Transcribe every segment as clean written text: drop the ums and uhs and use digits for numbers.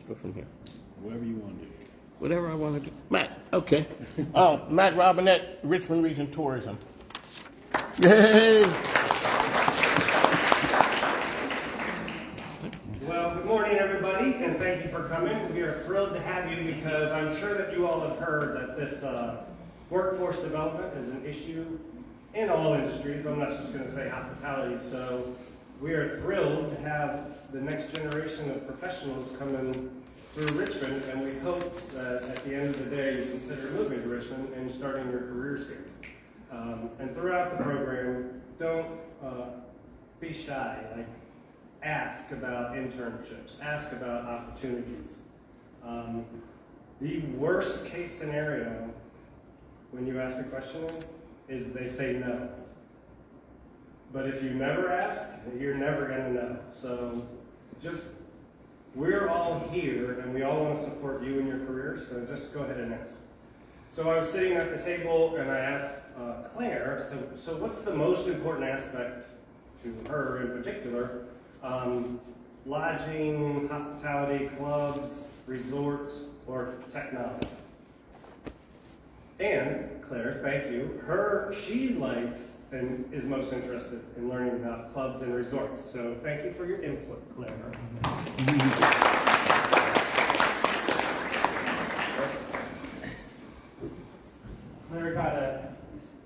go from here? Whatever you want to do. Whatever I want to do. Matt, okay. Matt Robinette, Richmond Region Tourism. Yay! Well, good morning, everybody, and thank you for coming. We are thrilled to have you because I'm sure that you all have heard that this workforce development is an issue in all industries. I'm not just going to say hospitality. So we are thrilled to have the next generation of professionals coming through Richmond, and we hope that at the end of the day you consider moving to Richmond and starting your careers here. And throughout the program, don't be shy. Ask about internships, ask about opportunities. The worst case scenario when you ask a question is they say no. But if you never ask, you're never gonna know. So we're all here and we all want to support you in your career, so just go ahead and ask. So I was sitting at the table and I asked Claire, so what's the most important aspect to her in particular? Lodging, hospitality, clubs, resorts, or technology. And Claire, thank you. She likes and is most interested in learning about clubs and resorts. So thank you for your input, Claire. Claire got a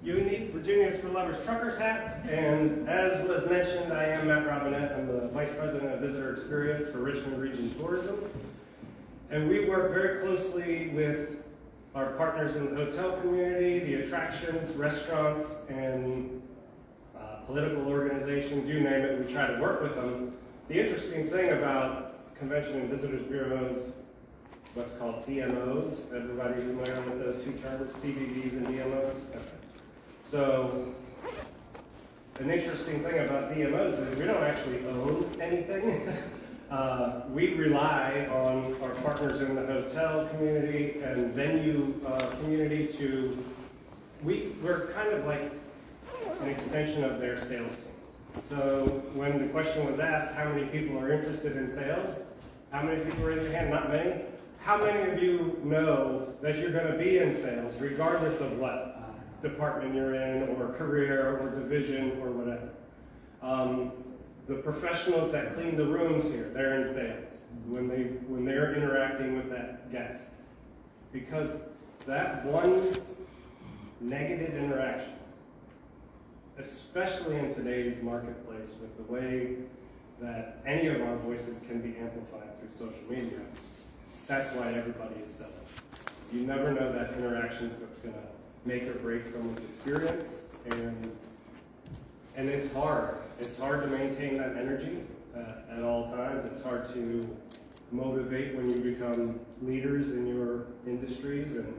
unique Virginia's for Lovers Truckers hat, and as was mentioned, I am Matt Robinette. I'm the Vice President of Visitor Experience for Richmond Region Tourism. And we work very closely with our partners in the hotel community, the attractions, restaurants, and political organizations, you name it, we try to work with them. The interesting thing about Convention and Visitors Bureaus, what's called DMOs, everybody familiar with those two terms, CVVs and DMOs? Okay. So, an interesting thing about DMOs is we don't actually own anything. We rely on our partners in the hotel community and venue community we're kind of like an extension of their sales team. So when the question was asked, how many people are interested in sales? How many people raise their hand? Not many. How many of you know that you're going to be in sales, regardless of what department you're in, or career, or division, or whatever? The professionals that clean the rooms here, they're in sales when they're interacting with that guest. Because that one negative interaction, especially in today's marketplace with the way that any of our voices can be amplified through social media, that's why everybody is selling. You never know that interaction that's going to make or break someone's experience, and it's hard. It's hard to maintain that energy at all times. It's hard to motivate when you become leaders in your industries and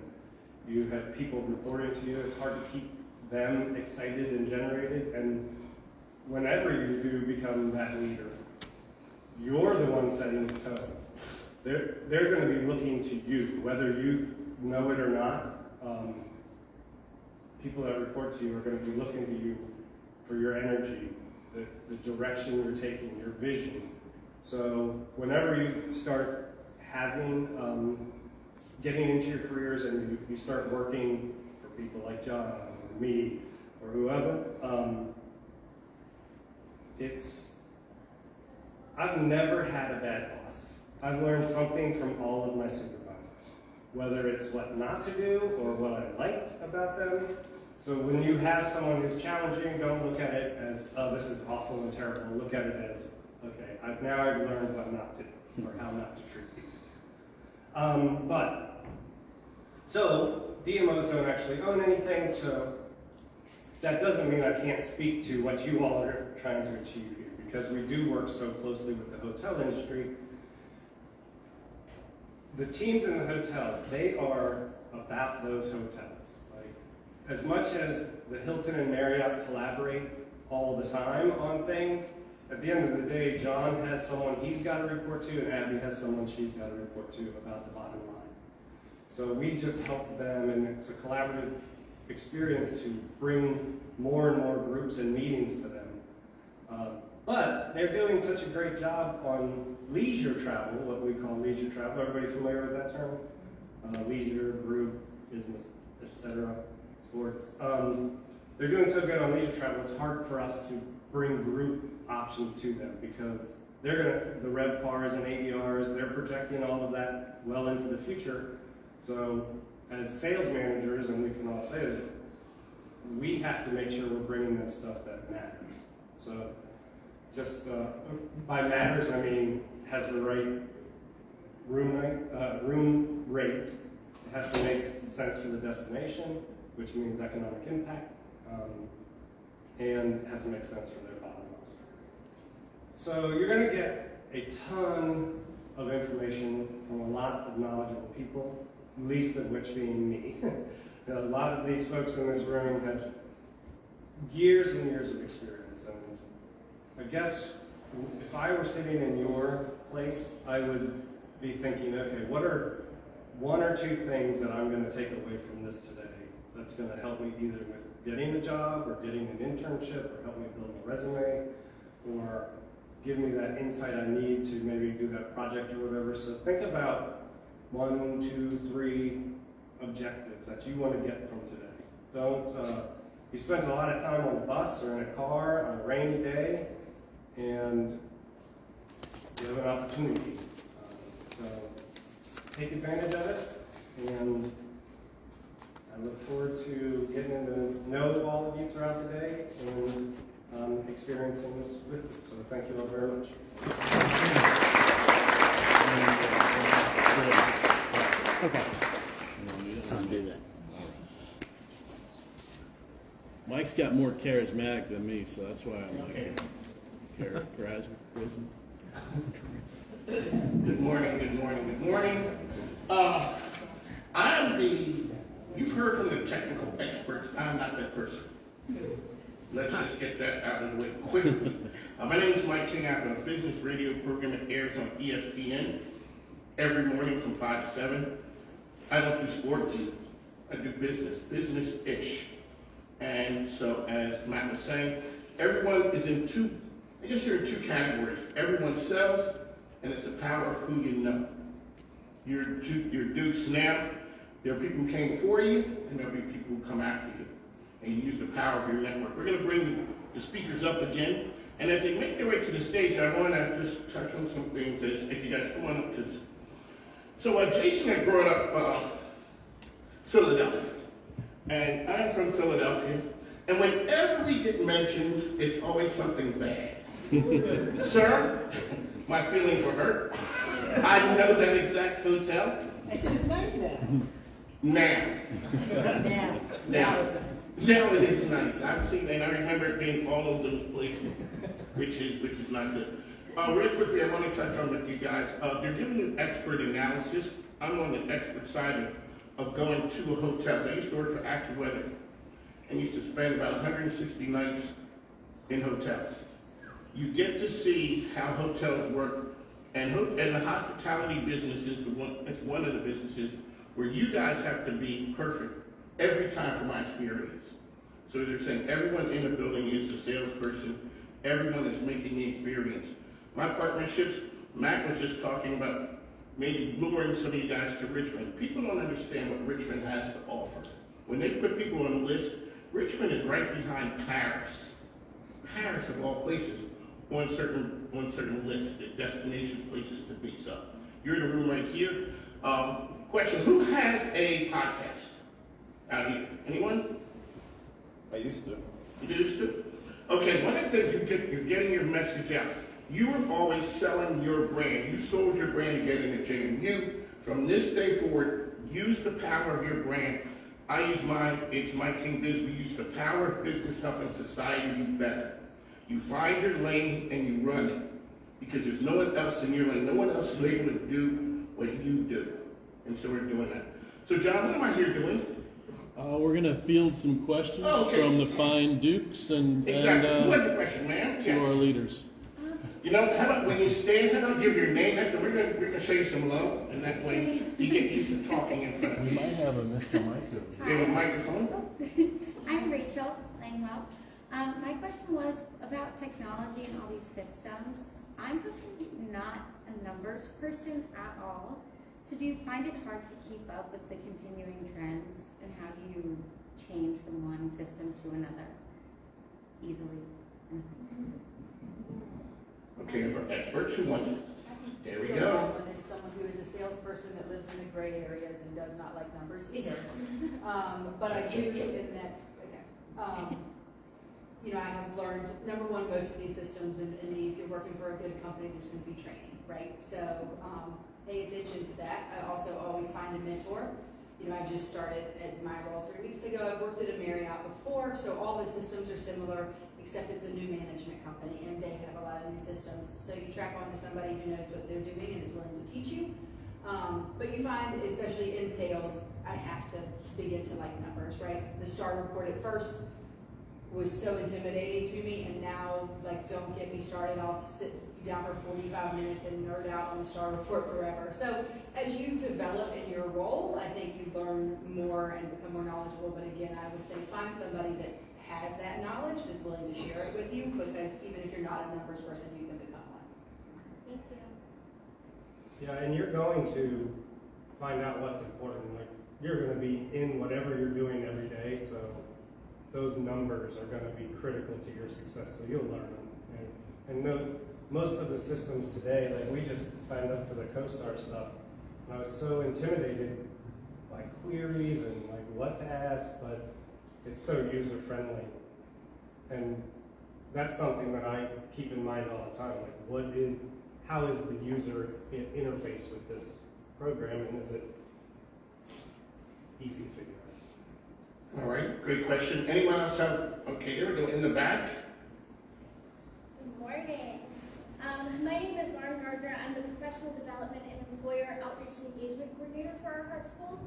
you have people reporting to you. It's hard to keep them excited and generated. And whenever you do become that leader, you're the one setting the tone. They're going to be looking to you, whether you know it or not. People that report to you are going to be looking to you for your energy, the direction you're taking, your vision. So whenever you start getting into your careers and you start working for people like John or me or whoever, I've never had a bad boss. I've learned something from all of my supervisors, whether it's what not to do or what I liked about them. So when you have someone who's challenging, don't look at it as, oh, this is awful and terrible. Look at it as, okay, I've learned what not to do, or how not to treat people. So DMOs don't actually own anything, so that doesn't mean I can't speak to what you all are trying to achieve here, because we do work so closely with the hotel industry. The teams in the hotels, they are about those hotels. As much as the Hilton and Marriott collaborate all the time on things, at the end of the day, John has someone he's got to report to, and Abby has someone she's got to report to about the bottom line. So we just help them, and it's a collaborative experience to bring more and more groups and meetings to them. But they're doing such a great job on leisure travel, what we call leisure travel. Everybody familiar with that term? Leisure, group, business, etc., sports. They're doing so good on leisure travel, it's hard for us to bring group options to them because the RevPARs and ADRs, they're projecting all of that well into the future. So as sales managers, and we can all say it, we have to make sure we're bringing them stuff that matters. So just by matters, I mean has the right room rate. It has to make sense for the destination, which means economic impact, and has to make sense for their bottom line. So you're going to get a ton of information from a lot of knowledgeable people, least of which being me. A lot of these folks in this room have years and years of experience, and I guess if I were sitting in your place, I would be thinking, okay, what are one or two things that I'm going to take away from this today that's going to help me either with getting a job or getting an internship or help me build a resume or give me that insight I need to maybe do that project or whatever. So think about 1, 2, 3 objectives that you want to get from today. Don't, you spent a lot of time on the bus or in a car on a rainy day and you have an opportunity. So take advantage of it, and I look forward to getting to know all of you throughout the day and experiencing this with you. So thank you all very much. Okay. Let's do that. Mike's got more charismatic than me, so that's why I'm like him. Charisma. Good morning, good morning, good morning. You've heard from the technical experts, I'm not that person. Let's just get that out of the way quickly. My name is Mike King. I have a business radio program that airs on ESPN every morning from 5 to 7. I don't do sports, I do business-ish. And so, as Matt was saying, everyone is in you're in two categories. Everyone sells, and it's the power of who you know. You're dukes now. There are people who came before you, and there'll be people who come after you. And you use the power of your network. We're going to bring the speakers up again, and as they make their way to the stage, I want to just touch on some things as you guys come on up to this. So Jason had brought up Philadelphia, and I'm from Philadelphia, and whenever we get mentioned, it's always something bad. Sir, my feelings were hurt. I know that exact hotel. I said it's nice now. Now it is nice. I've seen, and I remember it being all of those places, which is not good. Real quickly, I want to touch on with you guys. They're giving you expert analysis. I'm on the expert side of going to a hotel. I used to work for AccuWeather and used to spend about 160 nights in hotels. You get to see how hotels work, and the hospitality business is one of the businesses where you guys have to be perfect every time from my experience. So they're saying everyone in the building is a salesperson, everyone is making the experience. My partnerships, Matt was just talking about maybe luring some of you guys to Richmond. People don't understand what Richmond has to offer. When they put people on the list, Richmond is right behind Paris. Paris of all places, on certain lists, destination places to be. So you're in a room right here. Question, who has a podcast out here? Anyone? I used to. You used to? Okay, one of the things you're getting your message out. You were always selling your brand. You sold your brand to get into JMU. From this day forward, use the power of your brand. I use mine, it's Mike King Biz. We use the power of business helping society be better. You find your lane and you run it. Because there's no one else in your lane. No one else is able to do what you do. And so we're doing that. So John, what am I here doing? We're going to field some questions from the fine dukes and, Exactly. Who has and a question, ma'am? to our leaders. You know, how about when you stand, how about give your name? We're gonna show you some love, and that way you get used to talking in front of We me. might have a Mr. Mike over You have a microphone? I'm Rachel Langwell. My question was about technology and all these systems. I'm personally not a numbers person at all. So do you find it hard to keep up with the continuing trends, and how do you change from one system to another easily? Okay, for experts who want, there we Phil go. Baldwin is someone who is a salesperson that lives in the gray areas and does not like numbers either. But I do in that, okay. You know, I have learned, number one, most of these systems, and if you're working for a good company, there's going to be training, right? So pay attention to that. I also always find a mentor. You know, I just started at my role 3 weeks ago. I've worked at a Marriott before, so all the systems are similar, except it's a new management company, and they have a lot of new systems. So you track on to somebody who knows what they're doing and is willing to teach you. But you find, especially in sales, I have to begin to like numbers, right? The STAR report at first was so intimidating to me, and now, like, don't get me started. I'll sit down for 45 minutes and nerd out on the STAR report forever. So as you develop in your role, I think you learn more and become more knowledgeable. But again, I would say find somebody that has that knowledge, that's willing to share it with you, because even if you're not a numbers person, you can become one. Thank you. Yeah, and you're going to find out what's important. Like, you're going to be in whatever you're doing every day, so those numbers are going to be critical to your success, so you'll learn them. And most of the systems today, like, we just signed up for the CoStar stuff, and I was so intimidated by queries and like what to ask, but it's so user-friendly. And that's something that I keep in mind all the time, like how is the user interface with this program, and is it easy to figure out? All right, great question. Anyone else have, okay, here we go, in the back. Good morning. My name is Lauren Gardner. I'm the Professional Development and Employer Outreach and Engagement Coordinator for our heart school.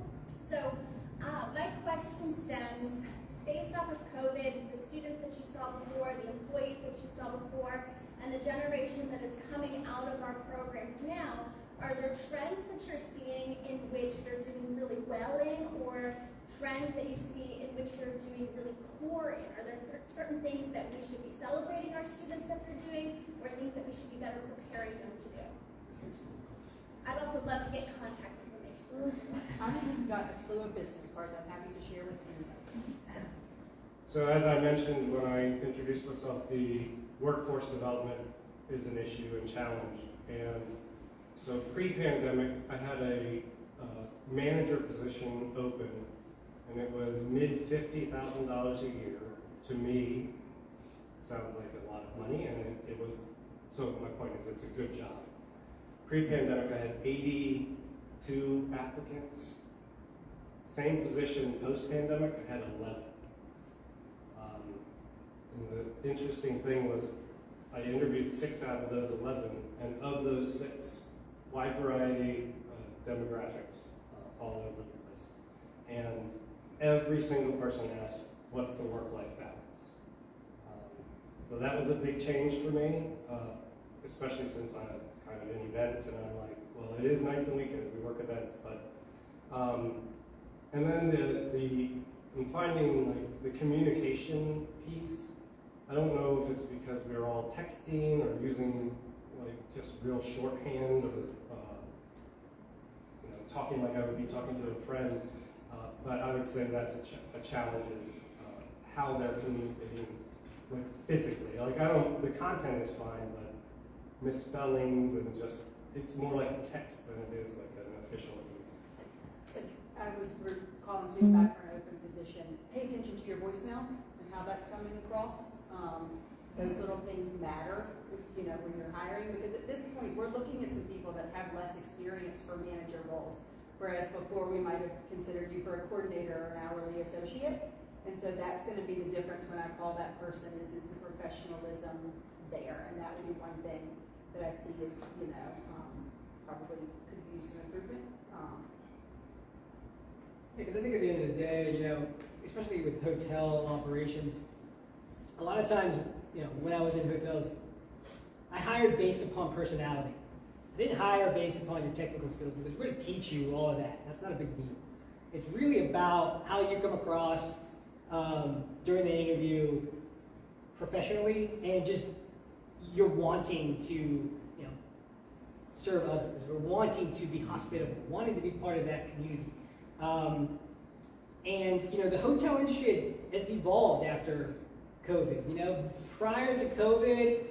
So my question stems based off of COVID, the students that you saw before, the employees that you saw before, and the generation that is coming out of our programs now. Are there trends that you're seeing in which they're doing really well in, or trends that you see in which they're doing really poor in? Are there certain things that we should be celebrating our students that they're doing, or things that we should be better preparing them to do? I'd also love to get contact information. I've got a slew of business cards I'm happy to share with anybody. So as I mentioned when I introduced myself, the workforce development is an issue and challenge. And so pre-pandemic, I had a manager position open, and it was mid $50,000 a year. To me, sounds like a lot of money, and it was, so my point is it's a good job. Pre-pandemic, I had 82 applicants. Same position post-pandemic, I had 11. And the interesting thing was I interviewed 6 out of those 11, and of those 6, wide variety demographics all over the place. And every single person asked, what's the work-life balance? So that was a big change for me, especially since I'm kind of in events, and I'm like, well, it is nights and weekends, we work events, but, and then I'm finding like the communication piece. I don't know if it's because we're all texting or using like just real shorthand, or talking like I would be talking to a friend. But I would say that's a challenge is how they're communicating, like physically. Like the content is fine, but misspellings and just it's more like a text than it is like an official email. I was calling to speak back for an open position. Pay attention to your voicemail and how that's coming across. Those little things matter, when you're hiring, because at this point, we're looking at some people that have less experience for manager roles, whereas before we might have considered you for a coordinator or an hourly associate, and so that's going to be the difference when I call that person is the professionalism there, and that would be one thing that I see is, probably could use some improvement. Because I think at the end of the day, especially with hotel operations, a lot of times, when I was in hotels, I hired based upon personality. I didn't hire based upon your technical skills, because we're going to teach you all of that. That's not a big deal. It's really about how you come across during the interview, professionally, and just you're wanting to, serve others, or wanting to be hospitable, wanting to be part of that community. And the hotel industry has evolved after COVID. Prior to COVID,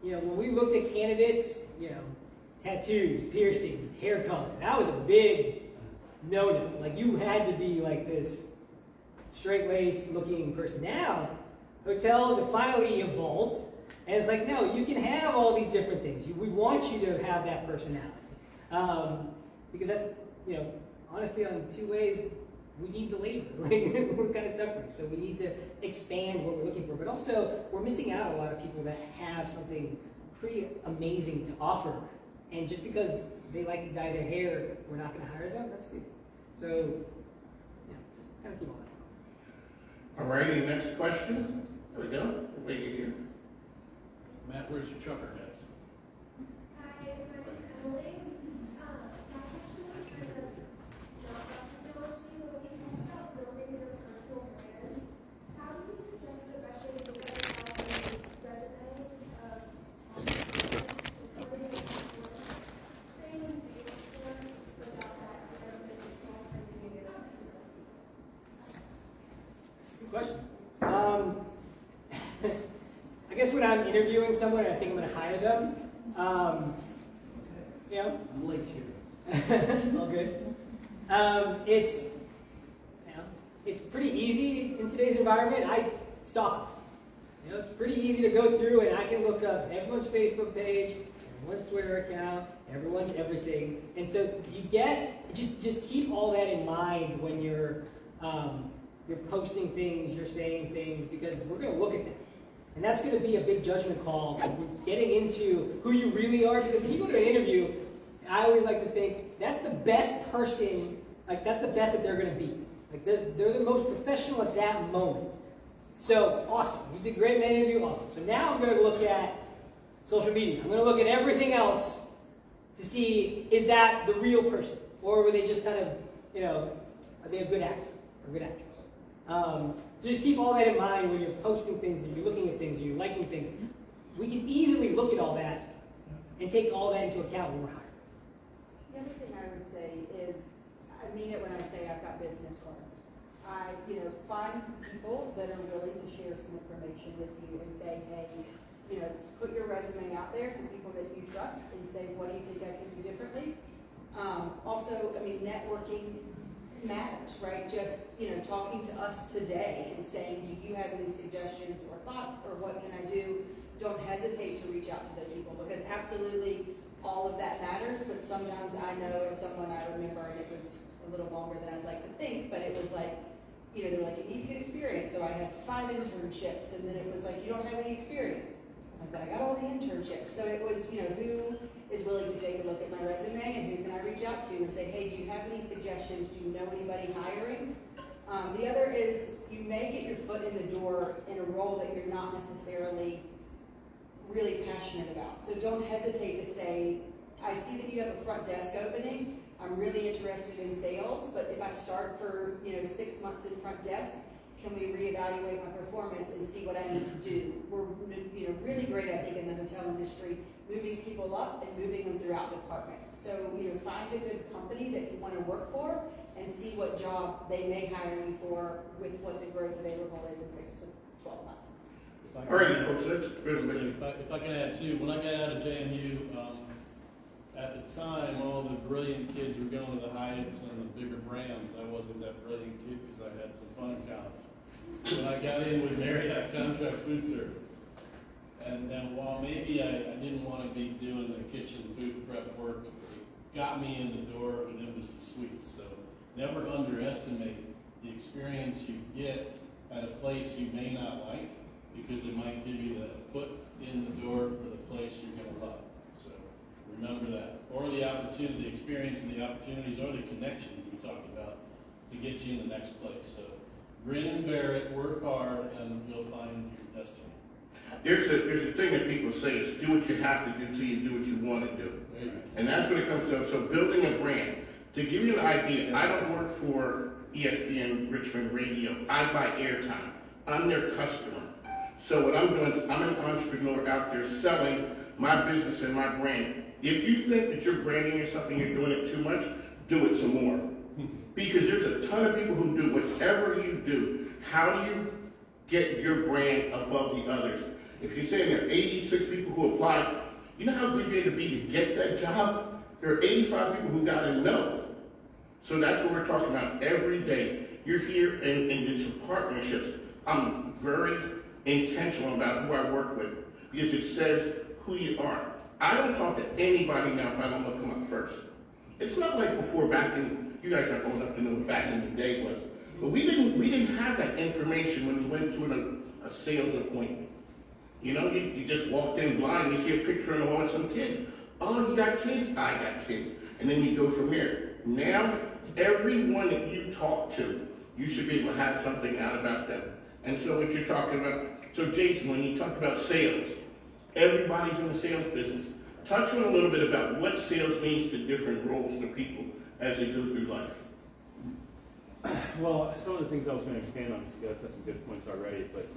when we looked at candidates, tattoos, piercings, hair color, that was a big no-no. Like, you had to be like this straight-laced looking person. Now, hotels have finally evolved, and it's like, no, you can have all these different things. We want you to have that personality. Because that's, honestly, on two ways, we need the labor. We're kind of suffering, so we need to expand what we're looking for. But also, we're missing out a lot of people that have something pretty amazing to offer. And just because they like to dye their hair, we're not going to hire them. That's stupid. So, just kind of keep on that. All righty, next question. There we go. Lady here. Matt, where's your trucker hat? Hi, my name is Emily. My question is kind of not about technology, but when you talk about building your personal brand, how do you suggest the best way to do that on a resume of supporting things without that resume being Good question. I guess when I'm interviewing someone and I think I'm going to hire them, I'm late here. all good. It's pretty easy in today's environment. I stop. It's pretty easy to go through, and I can look up everyone's Facebook page, everyone's Twitter account, everyone's everything. And so just keep all that in mind when you're posting things, you're saying things, because we're going to look at that. And that's going to be a big judgment call. We're getting into who you really are, because when you go to an interview, I always like to think that's the best person, like that's the best that they're going to be. Like they're the most professional at that moment. So, awesome. You did great in that interview, awesome. So now I'm going to look at social media. I'm going to look at everything else to see, is that the real person? Or were they just kind of, are they a good actor or a good actress? So just keep all that in mind when you're posting things and you're looking at things and you're liking things. We can easily look at all that and take all that into account when we're hiring. The other thing I would say is, I mean it when I say I've got business cards. Find people that are willing to share some information with you and say, hey, put your resume out there to people that you trust and say, what do you think I can do differently? Also, networking matters, right? Just, talking to us today and saying, do you have any suggestions or thoughts, or what can I do? Don't hesitate to reach out to those people, because absolutely all of that matters, but sometimes I know as someone I remember, and it was a little longer than I'd like to think, but it was like, they're like, you need to get experience. So I had 5 internships, and then it was like, you don't have any experience. But I got all the internships. So it was, who is willing to take a look at my resume, and who can I reach out to and say, hey, do you have any suggestions? Do you know anybody hiring? The other is, you may get your foot in the door in a role that you're not necessarily really passionate about. So don't hesitate to say, I see that you have a front desk opening. I'm really interested in sales, but if I start for 6 months in front desk, can we reevaluate my performance and see what I need to do? We're really great, I think, in the hotel industry, moving people up and moving them throughout departments. So find a good company that you want to work for and see what job they may hire you for with what the growth available is in 6 to 12 months. All righty, folks, let's really. If I can add too, when I got out of JMU, at the time, all the brilliant kids were going to the Hyatts and the bigger brands. I wasn't that brilliant kid because I had some fun in college. When I got in with Marriott Contract Food Service, and then while maybe I didn't want to be doing the kitchen food prep work, it got me in the door of an embassy suites. So never underestimate the experience you get at a place you may not like, because it might give you the foot in the door for the place you're going to love. So remember that. Or the opportunity, the experience and the opportunities, or the connections we talked about to get you in the next place. So grin and bear it, work hard, and you'll find your destiny. There's a thing that people say is do what you have to do till you do what you want to do. And that's what it comes to. So building a brand. To give you an idea, I don't work for ESPN Richmond Radio. I buy airtime. I'm their customer. So what I'm doing is I'm an entrepreneur out there selling my business and my brand. If you think that you're branding yourself and you're doing it too much, do it some more. Because there's a ton of people who do whatever you do. How do you get your brand above the others? If you're saying there are 86 people who applied, you know how good you had to be to get that job? There are 85 people who got a no. So that's what we're talking about every day. You're here and it's partnerships. I'm very intentional about who I work with because it says who you are. I don't talk to anybody now if I don't look them up first. It's not like before back in, you guys are old enough to know what back in the day was. But we didn't have that information when we went to a sales appointment. You know, you just walked in blind, you see a picture on the wall of some kids. Oh, you got kids? I got kids. And then you go from there. Now, everyone that you talk to, you should be able to have something out about them. And so what you're talking about, so Jason, when you talk about sales, everybody's in the sales business. Touch on a little bit about what sales means to different roles for people as they go through life. Well, some of the things I was going to expand on, so you guys had some good points already, but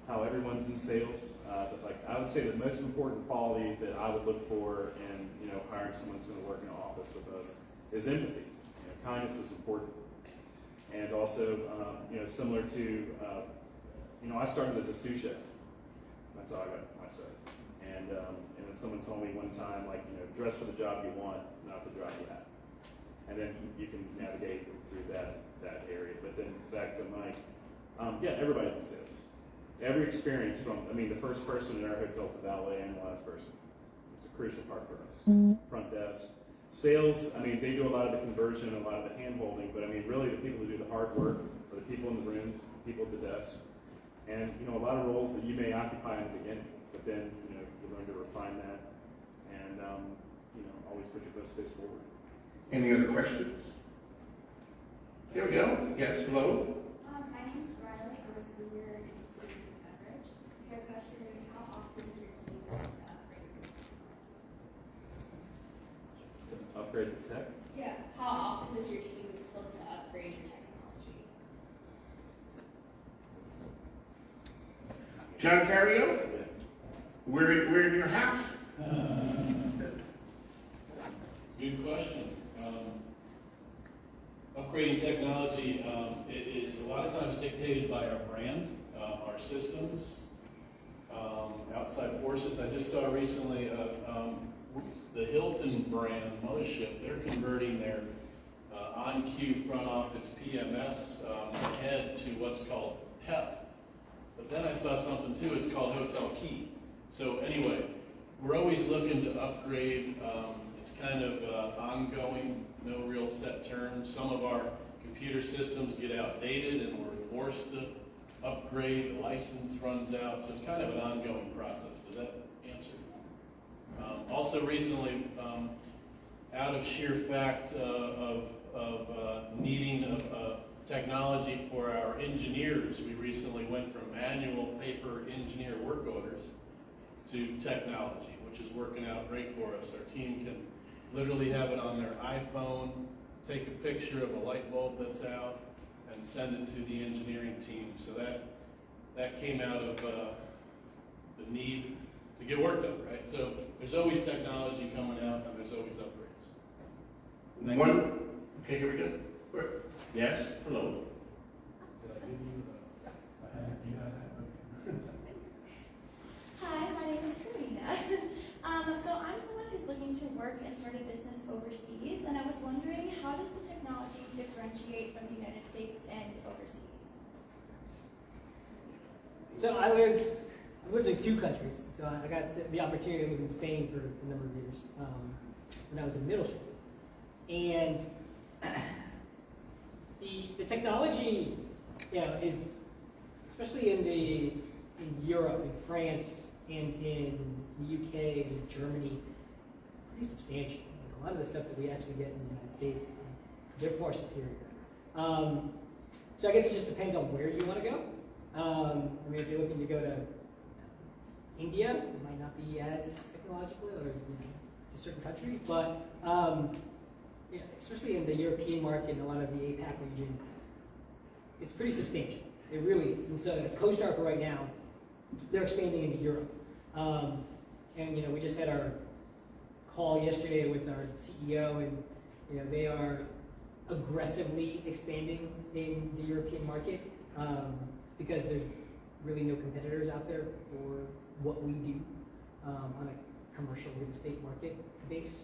how everyone's in sales. But like I would say the most important quality that I would look for in hiring someone who's going to work in an office with us is empathy. Kindness is important, and also similar to I started as a sous chef. That's how I got my start. And then someone told me one time dress for the job you want, not the job you have. And then you can navigate through that area. But then back to Mike, everybody's in sales. Every experience the first person in our hotel is the valet and the last person. It's a crucial part for us. Front desk. Sales, they do a lot of the conversion, a lot of the hand holding, but really the people who do the hard work are the people in the rooms, the people at the desk. And a lot of roles that you may occupy in the beginning, but then you learn to refine that and always put your best face forward. Any other questions? Here we go. Yes, hello? My name is Riley. I'm a senior in student beverage. Your question is, how often is your team going to upgrade? To upgrade the tech? Yeah. How often does your team look to upgrade your technology? John Cario? We're in your house. Good question. Upgrading technology it is a lot of times dictated by our brand, our systems, outside forces. I just saw recently the Hilton brand mothership. They're converting their on-cue front office PMS head to what's called PEP. But then I saw something too. It's called Hotel Key. So anyway, we're always looking to upgrade. It's kind of ongoing, no real set terms. Some of our computer systems get outdated and we're forced to upgrade. The license runs out, so it's kind of an ongoing process. Does that answer? Also recently, out of sheer fact of needing technology for our engineers, we recently went from manual paper engineer work orders to technology, which is working out great for us. Our team can literally have it on their iPhone, take a picture of a light bulb that's out, and send it to the engineering team. So that came out of the need to get work done, right? So there's always technology coming out, and there's always upgrades. One. Okay, here we go. Yes, hello. Hi, my name is Karina. So I'm someone who's looking to work and start a business overseas, and I was wondering, how does the technology differentiate from the United States and overseas? So I lived in 2 countries. So I got the opportunity to live in Spain for a number of years when I was in middle school. And the technology, is especially in Europe, in France, and in the UK and Germany, pretty substantial. A lot of the stuff that we actually get in the United States, they're far superior. So I guess it just depends on where you want to go. If you're looking to go to India, it might not be as technological, or to certain countries, but especially in the European market and a lot of the APAC region, it's pretty substantial. It really is. And so the CoStar for right now they're expanding into Europe. And you know, we just had our call yesterday with our CEO, and you know, they are aggressively expanding in the European market because there's really no competitors out there for what we do on a commercial real estate market base.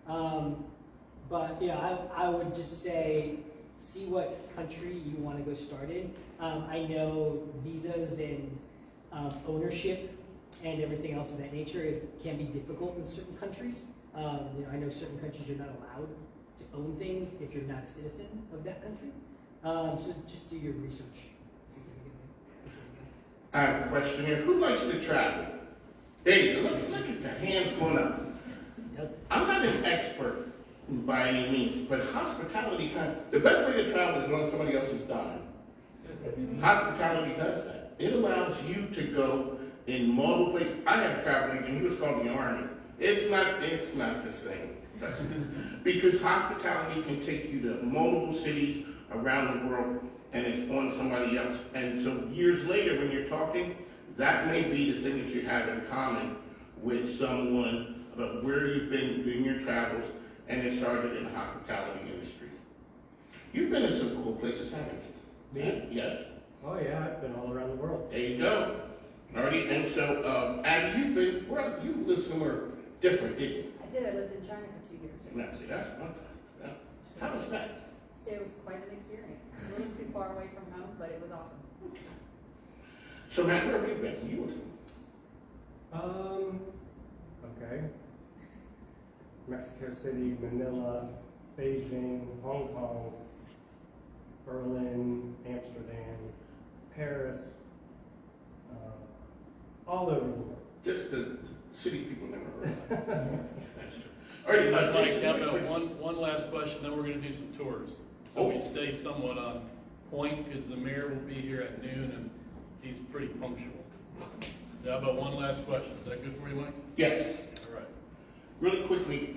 But you know, I would just say, see what country you want to go start in. I know visas and ownership and everything else of that nature can be difficult in certain countries. You know, I know certain countries you're not allowed to own things if you're not a citizen of that country. So just do your research. I have a question here. Who likes to travel? Hey, look at the hands going up. I'm not an expert by any means, but hospitality the best way to travel is when somebody else is dying. Hospitality does that. It allows you to go in multiple places. I had a travel agent, he was called the Army. It's not the same. Because hospitality can take you to multiple cities around the world, and it's on somebody else. And so years later, when you're talking, that may be the thing that you have in common with someone about where you've been doing your travels, and it started in the hospitality industry. You've been to some cool places, haven't you? Me? Yes. Oh yeah, I've been all around the world. There you go. Alrighty, and so, Abby, you lived somewhere different, didn't you? I did, I lived in China for 2 years. Now, see, that's one. Yeah. How was that? It was quite an experience. A little too far away from home, but it was awesome. So, Matt, where have you been? You Okay. Mexico City, Manila, Beijing, Hong Kong, Berlin, Amsterdam, Paris, all over the world. just the city people never heard of. That's true. Alrighty, Mike, Jason, how about one last question, then we're gonna do some tours. So we Oh. stay somewhat on point, because the mayor will be here at noon, and he's pretty punctual. How about one last question? Is that good for you, Mike? Yes. All right. Really quickly,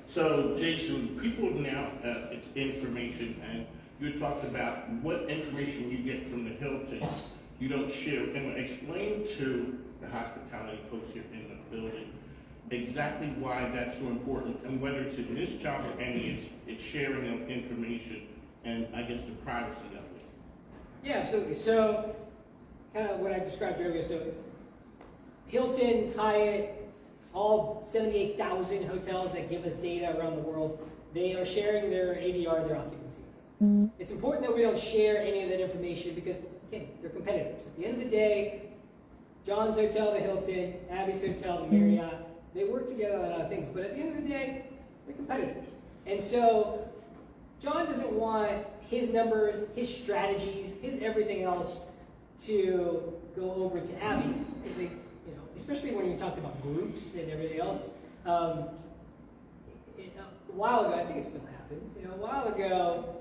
so Jason, people now, it's information, and you talked about what information you get from the Hilton, you don't share. Can you explain to the hospitality folks here in the building exactly why that's so important, and whether it's in this job or any, it's sharing of information, and I guess the privacy of it. Yeah, absolutely. So, kind of what I described earlier. So, Hilton, Hyatt, all 78,000 hotels that give us data around the world, they are sharing their ADR, their occupancy with us. It's important that we don't share any of that information because, again, they're competitors. At the end of the day, John's Hotel, the Hilton, Abby's Hotel, the Marriott, they work together on a lot of things, but at the end of the day, they're competitors. And so, John doesn't want his numbers, his strategies, his everything else to go over to Abby. Especially when you talked about groups and everything else. A while ago, I think it still happens, a while ago,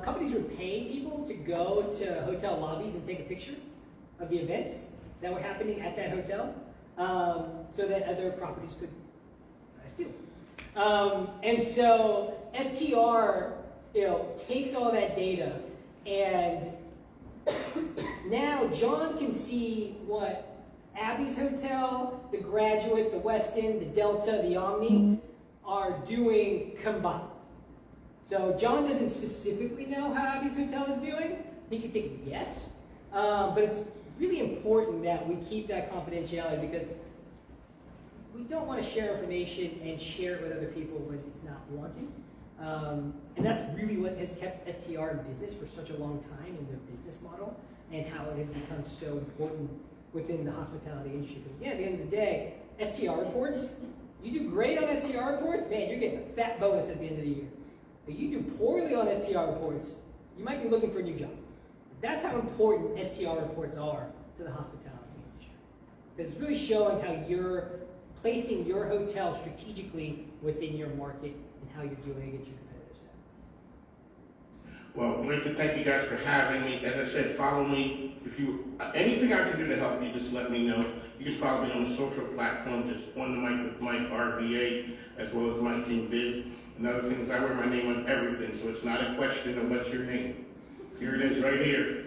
companies were paying people to go to hotel lobbies and take a picture of the events that were happening at that hotel, so that other properties could steal. And so STR, takes all that data, and now John can see what Abby's Hotel, the Graduate, the Westin, the Delta, the Omni are doing combined. So John doesn't specifically know how Abby's Hotel is doing. He could take a guess, but it's really important that we keep that confidentiality because we don't want to share information and share it with other people when it's not wanted. And that's really what has kept STR in business for such a long time in their business model and how it has become so important within the hospitality industry. Because again, at the end of the day, STR reports, you do great on STR reports, man, you're getting a fat bonus at the end of the year. But you do poorly on STR reports, you might be looking for a new job. That's how important STR reports are to the hospitality industry. It's really showing how you're placing your hotel strategically within your market and how you're doing against your competitors. Well, I'd like to thank you guys for having me. As I said, follow me. If anything I can do to help you, just let me know. You can follow me on the social platforms. It's On the Mic with Mike RVA, as well as Mike King Biz. Another thing is I wear my name on everything, so it's not a question of what's your name. Here it is right here.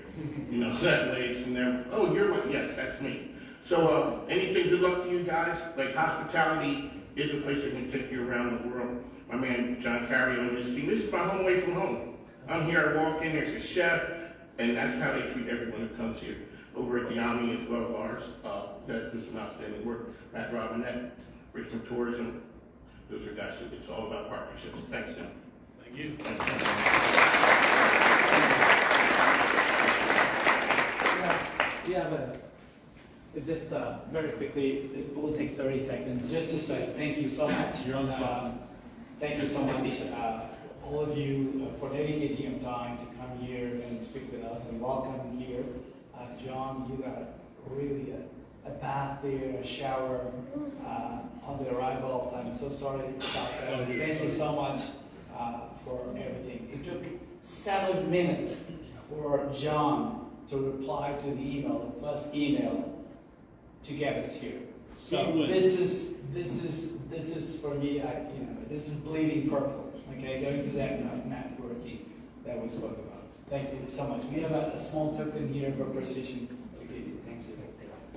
You know, that way it's never, oh, you're my, yes, that's me. So, anything, good luck to you guys. Like, hospitality is a place that can take you around the world. My man, John Carey on his team, this is my home away from home. I'm here, I walk in, there's a chef, and that's how they treat everyone that comes here. Over at the Army as well, Lars, guys do some outstanding work. Matt Robinette, Richmond Tourism, those are guys, it's all about partnerships. Thanks, John. Thank you. We have just very quickly, it will take 30 seconds, just to say thank you so much. You're on the spot. Thank you so much, all of you, for dedicating your time to come here and speak with us, and welcome here. John, you got really a bath there, a shower on the arrival. I'm so sorry about that. Thank you so much for everything. It took 7 minutes for John to reply to the email, the first email, to get us here. So this is for me. This is bleeding purple. Okay, going to that networking that we spoke about. Thank you so much. We have a small token here for precision to give you. Thank you.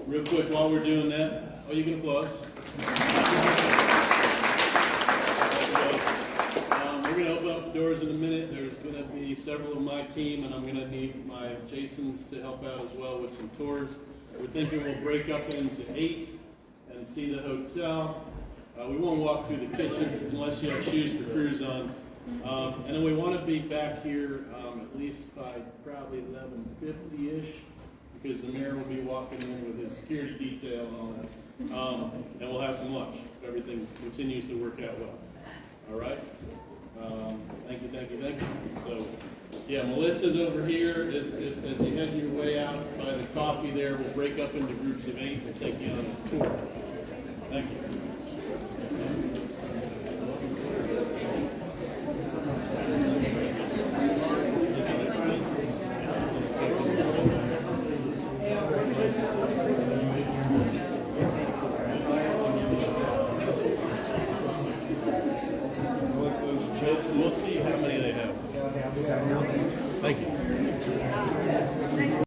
Real quick, while we're doing that, oh, you can applause. We're going to open up the doors in a minute. There's going to be several of my team, and I'm going to need my Jasons to help out as well with some tours. We're thinking we'll break up into 8 and see the hotel. We won't walk through the kitchen unless you have shoes for cruise on. And then we want to be back here at least by probably 11:50-ish, because the mayor will be walking in with his security detail and all that. And we'll have some lunch if everything continues to work out well. All right? Thank you. So, yeah, Melissa's over here. As you head your way out by the coffee there, we'll break up into groups of 8. We'll take you on a tour. Thank you. We'll see how many they have. Thank you.